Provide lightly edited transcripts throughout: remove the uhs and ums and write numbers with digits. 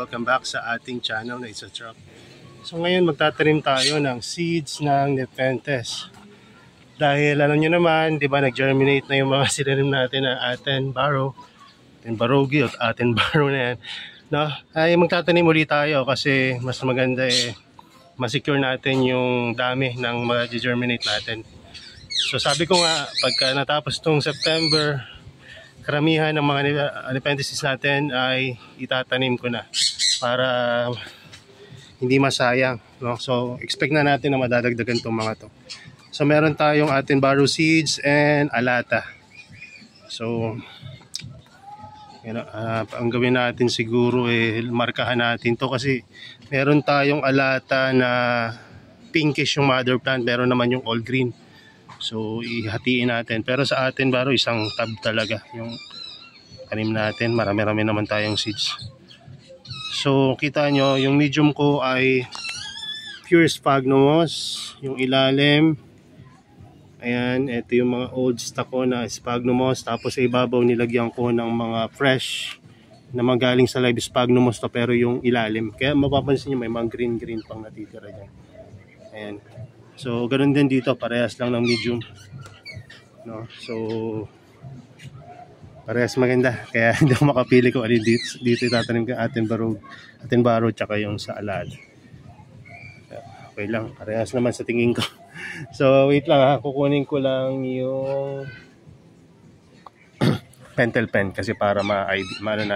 welcome back sa ating channel na It's a Truck. So ngayon magtatanim tayo ng seeds ng Nepenthes. Dahil alam nyo naman, di ba, nag-germinate na yung mga sinanim natin na Attenborough, Attenborough at Attenborough na yan. No? Ay magtatanim ulit tayo kasi mas maganda ma-secure natin yung dami ng mag-germinate natin. So sabi ko nga, pagka natapos tong September, karamihan ng mga Nepenthes natin ay itatanim ko na para hindi masayang, no? So expect na natin na madadagdagan itong mga to. So meron tayong Attenborough seeds and alata. So ang gawin natin siguro markahan natin to kasi meron tayong alata na pinkish yung mother plant, meron naman yung all green. So ihatiin natin, pero sa Attenborough isang tab talaga yung tanim natin, marami-rami naman tayong seeds. So kita nyo, yung medium ko ay pure sphagnumos, yung ilalim. Ayan, ito yung mga old stock ko na sphagnumos. Tapos sa ibabaw nilagyan ko ng mga fresh na magaling sa live sphagnumos to, pero yung ilalim. Kaya mapapansin nyo may mga green pang natitira dyan. Ayan. So ganun din dito, parehas lang ng medium. No? So parehas maganda. Kaya hindi ako makapili kung alin dito itatanim ko, Attenborough tsaka yung sa alad. Okay lang, parehas naman sa tingin ko. So wait lang ha, kukunin ko lang yung pentel pen kasi para malagyan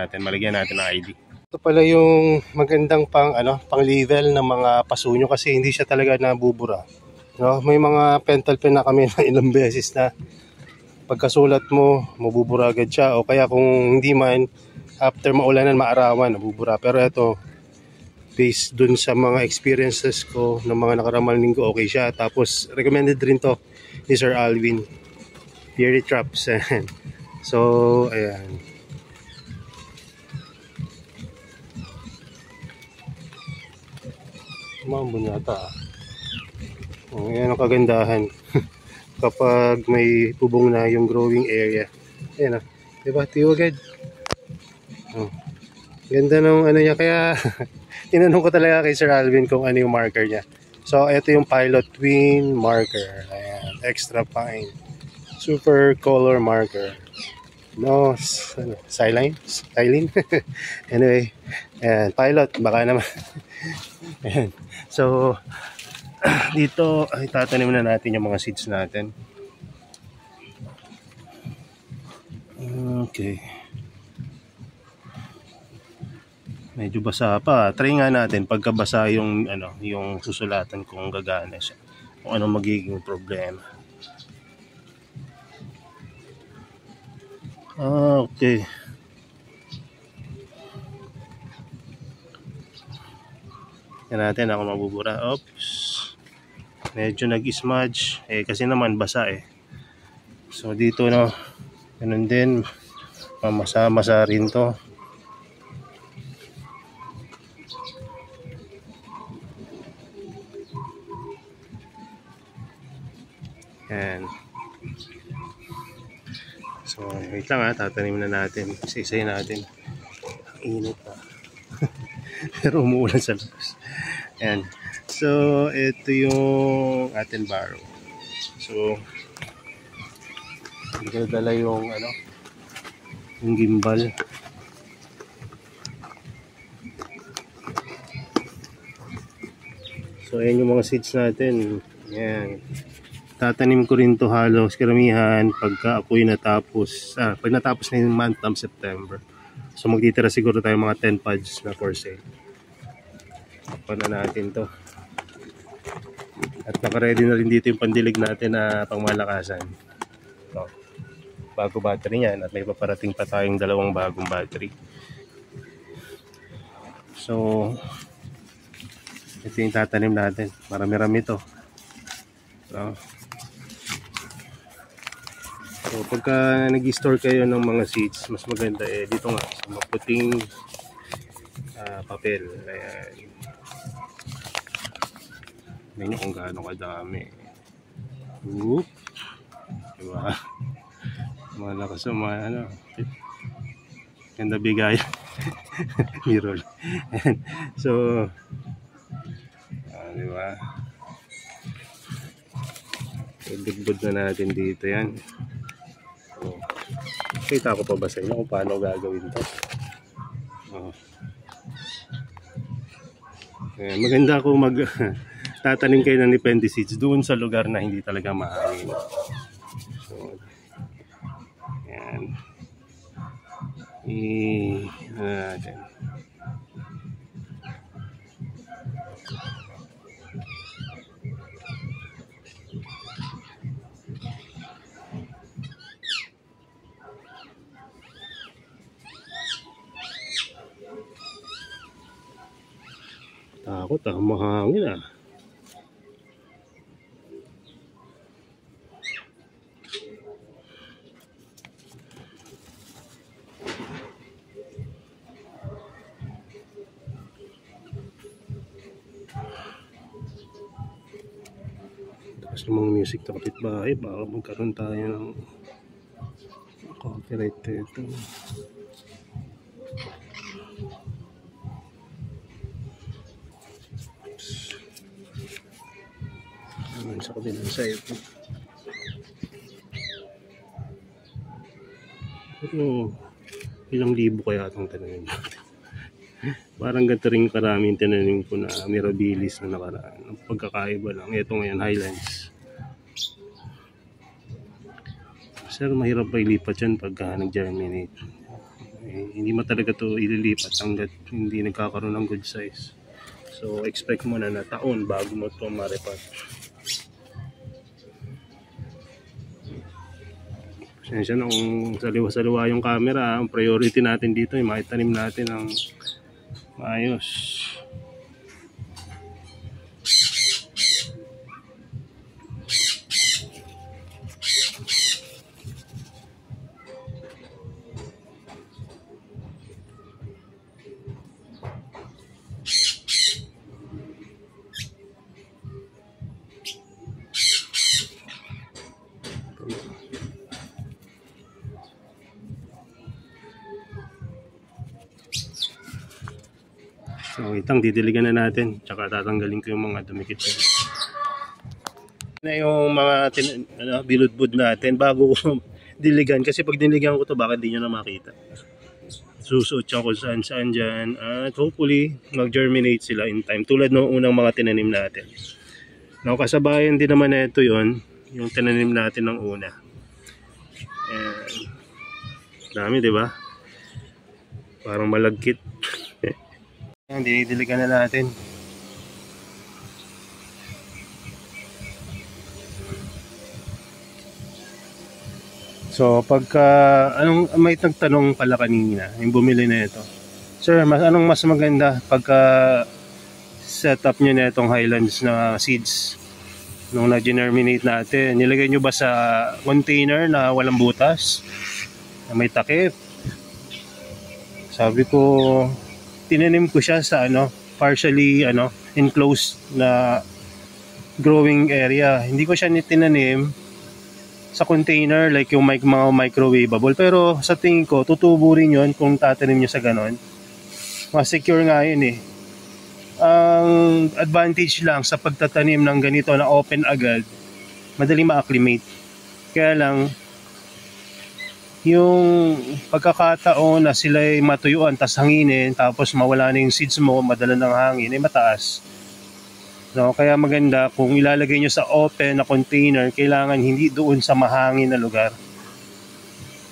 natin ng ID. Ito pala yung magandang pang level ng mga pasunyo kasi hindi siya talaga nabubura. No, may mga pentel pen na kami na ilang beses na pagkasulat mo mabubura agad siya, o kaya kung hindi man after maulanan maarawan nabubura. Pero ito, based dun sa mga experiences ko ng mga nakaraang linggo, okay siya. Tapos recommended rin to ni Sir Alvin, Fairy Traps. So ayan, umambon yata. Ayan ang kagandahan kapag may bubong na yung growing area. Ayan o, diba, tiwagad. Ganda ng niya, kaya tinanong ko talaga kay Sir Alvin kung ano yung marker niya. So ito yung Pilot Twin marker. Ayan, extra fine, super color marker. No, Silene? Anyway, ayan, Pilot, baka naman. Ayan. So dito ay tatanim na natin yung mga seeds natin. Okay. Medyo basa pa. Try nga natin pagka basa yung yung susulatan kung gagana siya. Kung ano magiging problema. Okay. Yan natin ako mabubura. Oops. Medyo nag-smudge kasi naman basa So dito ganun din, masa rin to. Yan. So wait lang tatanim na natin, isa-isayin natin. Ang init pa. Pero umuulan sa labas. Yan. So ito yung Attenborough. So hindi ko dala yung yung gimbal. So ayan yung mga seeds natin. Yan. Tatanim ko rin to halos karamihan pagka ako'y natapos. Pag natapos na yung month ng September. So magtitira siguro tayo mga 10 pods na for sale. Tapan na natin to. At naka-ready na rin dito yung pandilig natin na pangmalakasan. So, bago battery niyan, at may paparating pa tayong dalawang bagong battery. So ito yung tatanim natin. Marami-rami to. So pagka nag-store kayo ng mga seeds, mas maganda dito nga sa maputing papel. Ayan. Tingnan nyo kung gaano kadami. Whoop. Diba? Malakas yung ganda bigay. B-roll. So, di ba? Ibudbud na natin dito yan. So, kita ko pa ba sa inyo kung paano gagawin to? Maganda kung tatanim kayo ng Nepenthe seeds doon sa lugar na hindi talaga mahangin. So, yan. Natin. Takot mahangin ah. Tapos namang music na kapitbahay, baka magkaroon tayo ng copyright dito. Sa kabilang side. Pero ilang libo kaya itong tananim natin. Parang ganito rin karaming tinanim ko na mirabilis na nakaraan. Ang pagkakaiba lang. Ito ngayon Highlands. Sir, mahirap pa ilipat yan pagka nag-germinate. Hindi mo talaga ito ililipat hanggat hindi nagkakaroon ng good size. So expect mo na taon bago mo ito maripat. Pasensya na kung saliwa-saliwa yung camera. Ang priority natin dito ay maitanim natin ang maayos. So itang didiligan na natin, tsaka tatanggalin ko yung mga dumikit na yung mga biludbud natin bago ko diligan, kasi pag diligan ko to baka di nyo na makita. Susuot siya kung saan saan dyan at hopefully mag-germinate sila in time tulad ng unang mga tinanim natin. Now kasabayan din naman na ito yon, yung tinanim natin ng una. And dami, diba? Parang malagkit. Yan, dinidiligan na natin. So pagka may nagtanong pala kanina yung bumili na ito, sir, anong mas maganda pagka setup nyo na itong Highlands na seeds nung na-germinate natin, nilagay nyo ba sa container na walang butas na may takip? Sabi ko, tinanim ko siya sa partially enclosed na growing area. Hindi ko siya tinanim sa container like yung mga microwavable, pero sa tingin ko tutubo rin yun kung tatanim nyo sa ganon. Mas secure nga yun eh. Ang advantage lang sa pagtatanim ng ganito na open agad, madali ma-acclimate. Kaya lang yung pagkakataon na sila'y matuyuan tas hanginin tapos mawala na yung seeds mo, madala ng hangin, ay mataas. No, kaya maganda kung ilalagay nyo sa open na container, kailangan hindi doon sa mahangin na lugar.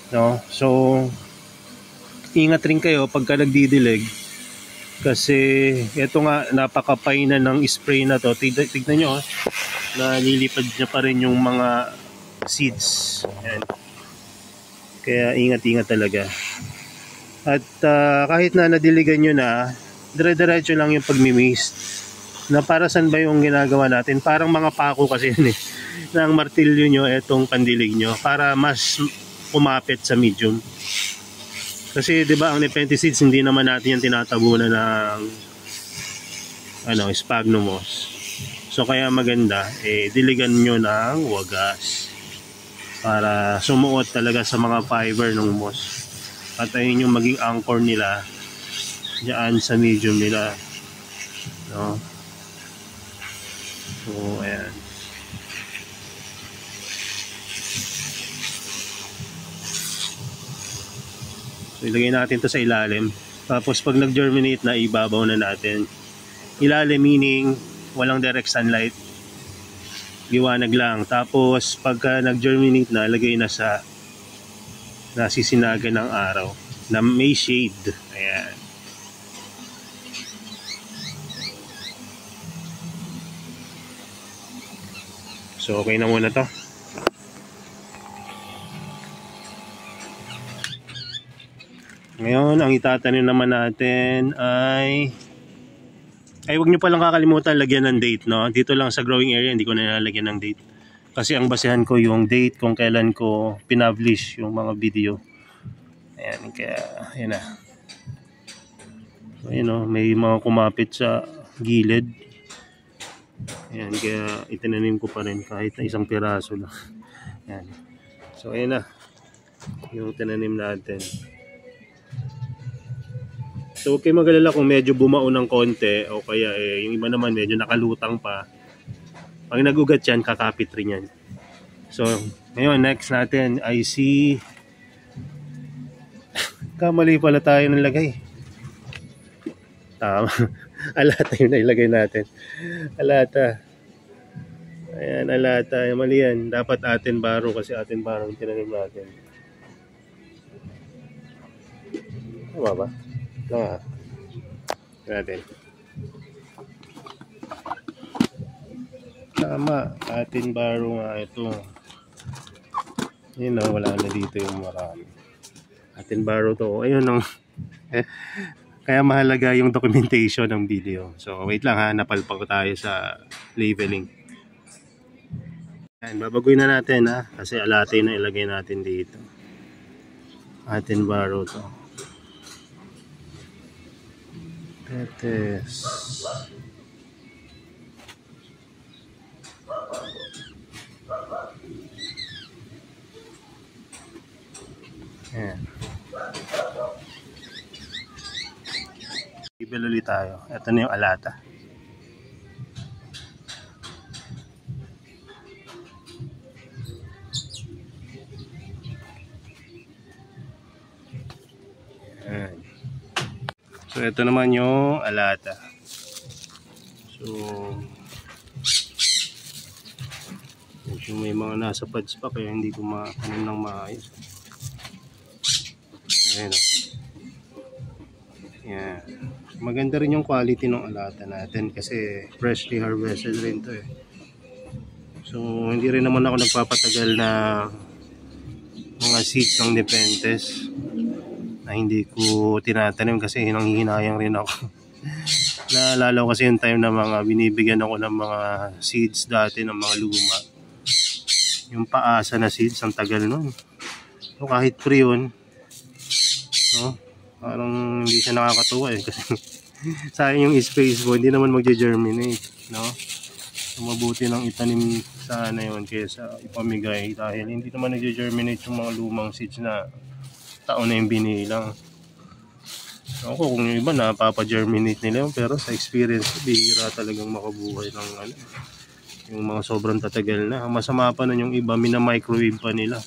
No? So ingat rin kayo pagka nagdidilig, kasi ito nga napakapay na ng spray na to. Tignan nyo, nalilipad niya pa rin yung mga seeds. Ayan. Kaya ingat-ingat talaga. At kahit na nadiligan nyo na, dire-diretso lang yung pagmi-mist. Na para saan ba yung ginagawa natin? Parang mga pako kasi yun eh. Na ang martilyo nyo, etong pandilig nyo, para mas umapit sa medium. Kasi 'di ba ang Nepenthe seeds hindi naman natin yan tinatabunan ng sphagnum moss. So kaya maganda diligan nyo ng wagas para sumuot talaga sa mga fiber ng moss. At ayun yung maging anchor nila diyan sa medium nila, no? So ayan. So ilagay natin to sa ilalim. Tapos pag nag-germinate na, ibabaw na natin. Ilalim meaning walang direct sunlight. Liwanag lang. Tapos pagka nag-germinate na, lagay na sa nasisinagan ng araw na may shade. Ayan. So okay na muna to. Ngayon, ang itatanim naman natin ay huwag nyo palang kakalimutan lagyan ng date, no? Dito lang sa growing area, hindi ko na nilalagyan ng date. Kasi ang basehan ko yung date kung kailan ko pinablish yung mga video. Ayan, kaya, ayan na. So, yun, no? May mga kumapit sa gilid. Ayan, kaya itinanim ko pa rin kahit na isang piraso lang. Ayan. So, ayan na. Yung tinanim natin. So huwag kayo mag-alala kung medyo bumao ng konti o kaya yung iba naman medyo nakalutang pa. Pag nagugat yan, kakapit rin yan. So ngayon, next natin ay si kamali pala tayo ng lagay. Tama. Alata yung nailagay natin. Alata. Ayan, alata. Mali yan. Dapat atin baro kasi atin baro yung tinanim natin. Tama ba? Tama. Natin. Tama. Atin baro nga ito. Yun o, wala na dito yung marami. Atin baro to. Ayun o. Kaya mahalaga yung documentation ng video. So wait lang ha, napalpa ko tayo sa labeling. Ayan, babagoy na natin ha, kasi alate na ilagay natin dito. Atin baro to. Tetes. Ayan. Ibel ulit tayo. Ito na yung alata. Ayan. So ito naman yung alata. So medyo may mga nasa pads pa kaya hindi ko makanin ng maayos. Ayan. Yan. Maganda rin yung quality ng alata natin kasi freshly harvested rin to eh. So hindi rin naman ako nagpapatagal na mga seeds ng Nepenthes na hindi ko tinatanim kasi nanghihinayang rin ako. Naalala ko kasi yung time na mga binibigyan ako ng mga seeds dati ng mga luma. Yung paasa na seeds, ang tagal nun. So kahit free yun, no? Parang hindi siya nakakatuwa eh kasi sayang yung space ko, hindi naman magge-germinate, no? So mabuti lang itanim sana yun kaysa ipamigay dahil hindi naman nagge-germinate yung mga lumang seeds na taon na yung binilang. Ako kung yung iba napapa-germinate nila yun, pero sa experience bihira talagang makabuhay ng ano, yung mga sobrang tatagal na. Masama pa nun yung iba, mina-microwave pa nila.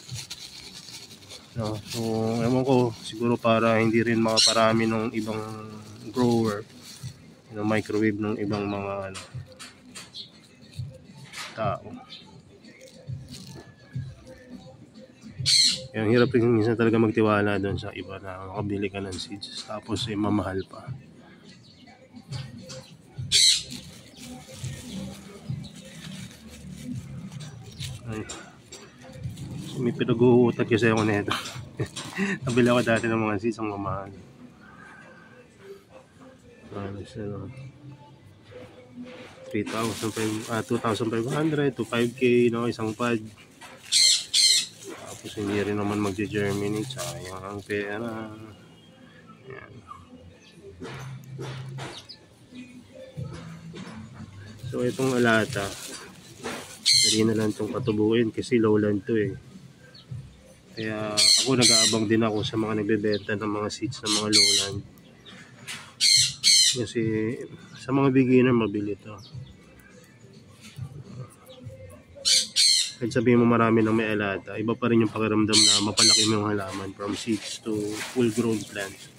No, so ewan ko, siguro para hindi rin makaparami ng ibang grower, microwave ng ibang mga ano, tao. Yung hirap rin minsan talaga magtiwala doon sa iba na makabili ka ng seeds tapos mamahal pa. Ay. So, may pinag-uutak kasi ako nito. Nabili ako dati ng mga seeds ang mamahal. 2,500 to 5K, no, isang pod. Tapos hindi rin naman magge-germinate, sayang ang pera. Ayan. So itong alata, dali na lang itong patubuin kasi lowland to eh. Kaya ako nag-aabang din ako sa mga nagbebenta ng mga seeds ng mga lowland. Kasi sa mga beginner mabili to. Kahit sabihin mo marami ng may alata, iba pa rin yung pakiramdam na mapalaki mo yung halaman from seeds to full grown plants.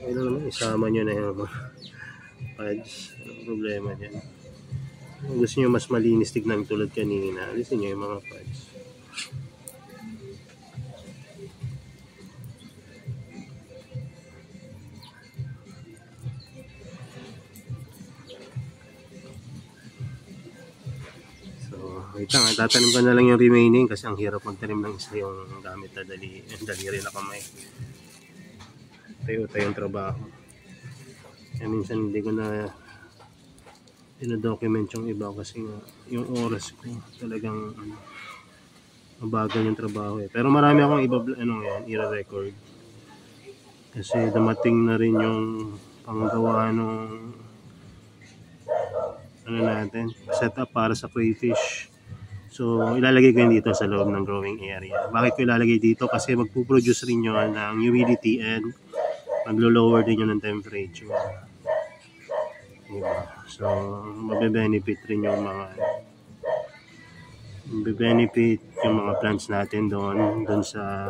Ayun naman, isama nyo na yung mga pads. Anong problema dyan? Kung gusto nyo mas malinis tignan tulad kanina, alisin nyo yung mga pads. So, wait lang, tatanim ko na lang yung remaining kasi ang hirap magtanim ng isa yung gamit na daliri na kamay. Tayo yung trabaho. Kaya minsan hindi ko na ina-document yung iba kasi nga yung oras ko talagang mabagal yung trabaho eh. Pero marami akong iba i-record kasi dumating na rin yung panggawa nung natin setup para sa crayfish. So ilalagay ko yun dito sa loob ng growing area. Bakit ko ilalagay dito? Kasi magpuproduce rin yun ng humidity and maglo-lower din yun ng temperature. Diba? So, mabe-benefit rin yung mga plants natin doon sa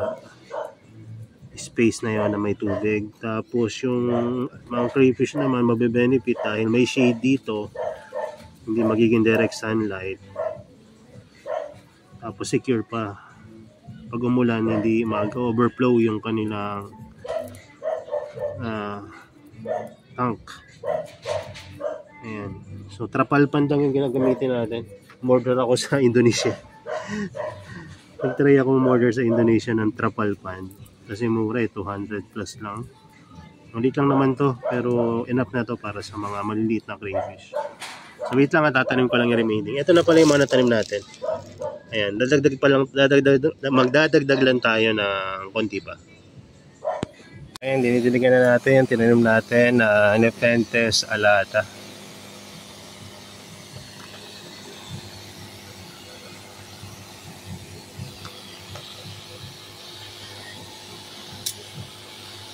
space na yon na may tubig. Tapos yung mga crayfish naman mabe-benefit dahil may shade dito, hindi magiging direct sunlight. Tapos secure pa. Pag umulan, hindi mag-overflow yung kanilang tank. Ayan. So trapal pan lang yung ginagamitin natin. Order ako sa Indonesia. Nag-try ako order sa Indonesia ng trapal pan. Kasi mura 200 plus lang. Maliit lang naman to, pero enough na to para sa mga maliliit na crayfish. So wait lang, tatanim ko lang yung remaining. Ito na pala yung mga natanim natin. Ayan, magdadagdag lang tayo ng konti pa. Ayan, dinidiligan na natin, tinanim natin na Nepenthes alata.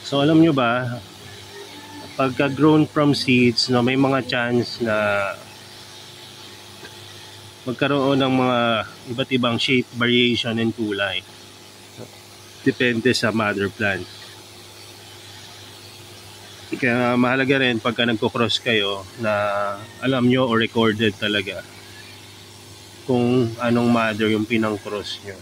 So alam nyo ba, pagka grown from seeds, no, may mga chance na magkaroon ng mga iba't ibang shape, variation, and kulay. Depende sa mother plant. Kaya mahalaga rin pagka nagko-cross kayo na alam nyo or recorded talaga kung anong mother yung pinang-cross nyo.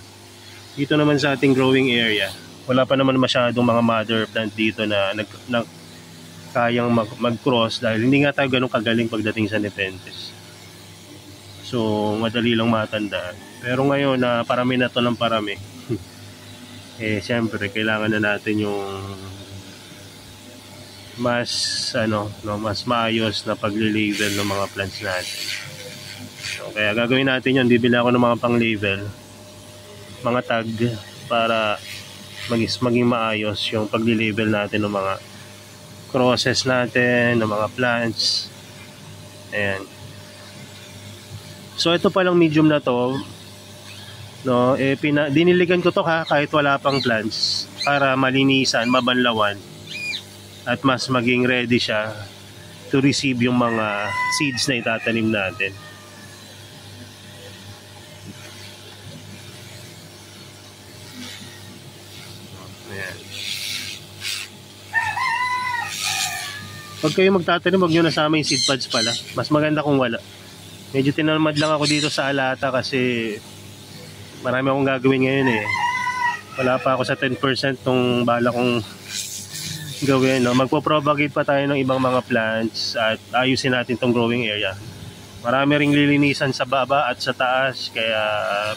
Dito naman sa ating growing area, wala pa naman masyadong mga mother plant dito na kayang mag-cross dahil hindi nga tayo ganun kagaling pagdating sa Nepenthes. So madali lang matandaan. Pero ngayon na parami na to ng parami eh siyempre kailangan na natin yung mas mas maayos na pag-label ng mga plants natin. So, kaya gagawin natin yun, bibili ako ng mga pang-label, mga tag para maging maayos yung pag-label natin ng mga crosses natin, ng mga plants. Ayan. So ito palang medium na to, no, diniligan ko to kahit wala pang plants para malinisan, mabanlawan at mas maging ready siya to receive yung mga seeds na itatanim natin. Ayan. Pag kayo magtatanim, huwag nyo nasama yung seed pads pala. Mas maganda kung wala. Medyo tinamad lang ako dito sa alata kasi marami akong gagawin ngayon eh. Wala pa ako sa 10% nung bala kong gawin, no? Magpo-propagate pa tayo ng ibang mga plants at ayusin natin tong growing area. Marami ring lilinisan sa baba at sa taas, kaya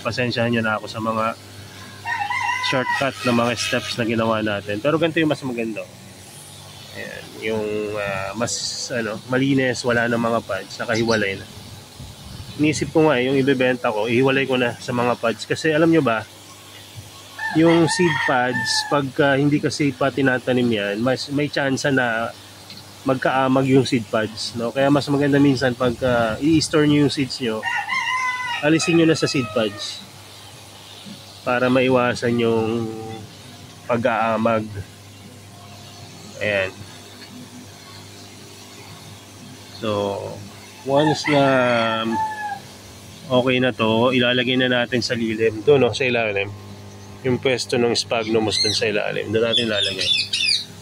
pasensyahan nyo na ako sa mga shortcut na mga steps na ginawa natin. Pero ganito yung mas maganda. Ayan, yung mas malinis, wala na mga pads, nakahiwalay na. Inisip ko nga yung ibebenta ko, ihiwalay ko na sa mga pads kasi alam nyo ba, yung seed pads, pagka hindi kasi pa tinatanim yan, may chance na magkaamag yung seed pods, no? Kaya mas maganda minsan pag i-store nyo yung seeds nyo, alisin nyo na sa seed pods para maiwasan yung pag-aamag. Ayan. So, once na okay na to, ilalagay na natin sa lilim. Doon, no, sa ilalim. Yung pwesto ng sphagnum moss dun sa ilalim. Doon natin ilalagay.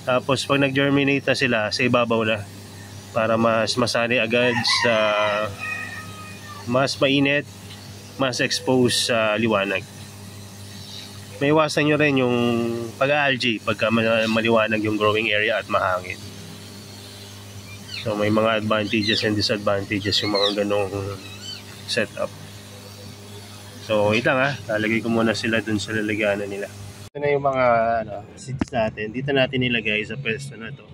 Tapos, pag nag-germinate na sila, sa ibabaw na. Para mas masani agad sa mas mainit, mas exposed sa liwanag. May iwasan nyo rin yung pag-algae pagka maliwanag yung growing area at mahangin. So may mga advantages and disadvantages yung mga ganong setup. So ito nga, lalagay ko muna sila dun sa lalagyanan nila. Ito na yung mga seeds natin. Dito natin nilagay sa pwesto na to.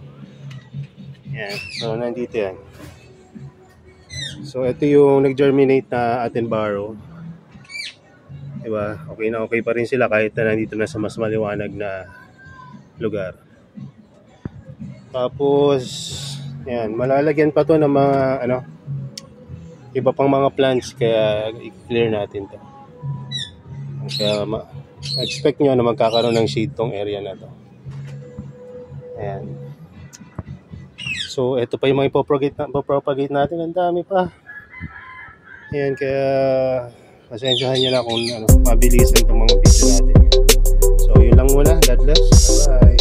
Yan. So nandito yan. So ito yung nag-germinate na Attenborough. Diba? Okay na okay pa rin sila kahit na nandito na sa mas maliwanag na lugar. Tapos yan, malalagyan pa to ng mga iba pang mga plants, kaya i-clear natin to. Kaya expect nyo na magkakaroon ng shade tong area na to. Ayan. So ito pa yung mga ipopropagate natin, ang dami pa. Ayan, kaya pasensyahan nyo na kung mabilisan itong mga video natin. So yun lang muna. God bless. Bye.